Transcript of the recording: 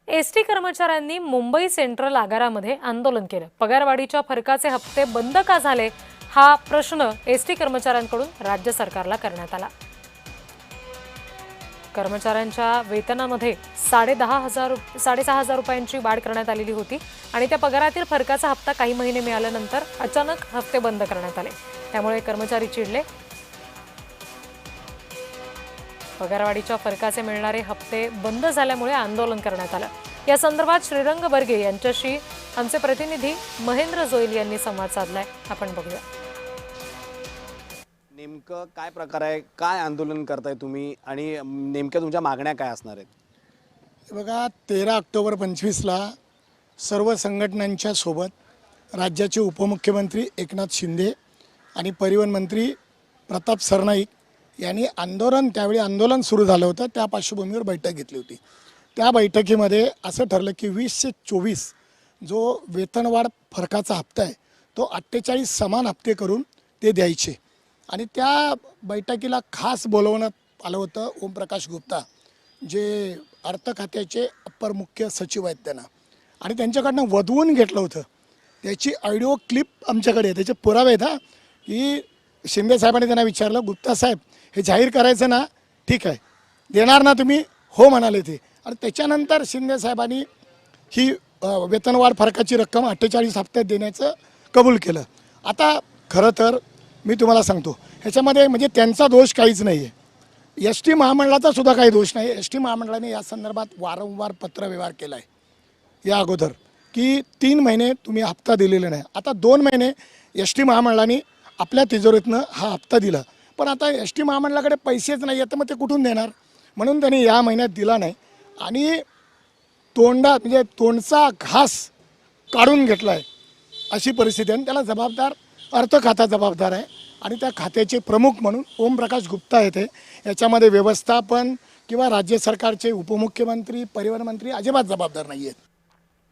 ST कर्मचाऱ्यांनी Mumbai central आगारामध्ये आंदोलन केलं। पगारवाढीच्या फरकाचे हप्ते बंद का झाले हा प्रश्न एसटी कर्मचाऱ्यांकडून राज्य सरकारला करण्यात आला। कर्मचाऱ्यांच्या वेतनामध्ये 6,500 रुपयांची वाढ करण्यात आलेली होती आणि त्या पगारातील फरकाचा हप्ता काही महिने मिळाल्यानंतर अचानक हप्ते बंद करण्यात आले। त्यामुळे कर्मचारी चिडले। पगारवाढीच्या फरकाचे मिळणारे हप्ते बंद झाल्यामुळे आंदोलन करण्यात आलं। या संदर्भात श्रीरंग बर्गे यांच्याशी आमचे प्रतिनिधी महेंद्र जोईल यांनी संवाद साधलाय। आपण बघूया। नेमकं काय प्रकार आहे, काय आंदोलन करताय तुम्ही आणि नेमक्या तुमच्या मागण्या काय असणार आहेत? बघा, 13 ऑक्टोबर 25ला सर्व संघटनांच्या सोबत राज्याचे उपमुख्यमंत्री एकनाथ शिंदे आणि परिवहन मंत्री प्रताप सरनाईक यांनी त्यावेळी आंदोलन सुरू झालं होतं, त्या पार्श्वभूमीवर बैठक घेतली होती। त्या बैठकीमध्ये असं ठरलं की 20 ते 24 जो वेतनवाढ फरकाचा हप्ता आहे तो 48 समान हप्ते करून ते द्यायचे। आणि त्या बैठकीला खास बोलवण्यात आलं होतं ओमप्रकाश गुप्ता, जे अर्थ खात्याचे अप्पर मुख्य सचिव आहेत त्यांना, आणि त्यांच्याकडनं वधवून घेतलं होतं। त्याची ऑडिओ क्लिप आमच्याकडे आहे, त्याचे पुरावे आहेत की शिंदे साहेबांनी त्यांना विचारलं, गुप्ता साहेब हे जाहीर करायचं ना, ठीक आहे, देणार ना तुम्ही? हो म्हणाले ते। आणि त्याच्यानंतर शिंदे साहेबांनी ही वेतनवाढ फरकाची रक्कम 48 हप्त्यात देण्याचं कबूल केलं। आता खरं तर मी तुम्हाला सांगतो, ह्याच्यामध्ये म्हणजे त्यांचा दोष काहीच नाही आहे, एस टी महामंडळाचा सुद्धा काही दोष नाही। एस टी महामंडळाने या संदर्भात वारंवार पत्रव्यवहार केला आहे या अगोदर की 3 महिने तुम्ही हप्ता दिलेला नाही। आता 2 महिने एस टी महामंडळाने आपल्या तिजोरीतनं हा हप्ता दिला, पण आता एस टी महामंडळाकडे पैसेच नाही आहेत, तर मग ते कुठून देणार? म्हणून त्यांनी या महिन्यात दिला नाही आणि तोंडचा घास काढून घेतला आहे अशी परिस्थिती आहे। त्याला जबाबदार अर्थ खाता जबाबदार आहे आणि त्या खात्याचे प्रमुख म्हणून ओमप्रकाश गुप्ता येते। याच्यामध्ये व्यवस्थापन किंवा राज्य सरकारचे उपमुख्यमंत्री परिवहन मंत्री अजिबात जबाबदार नाही आहेत।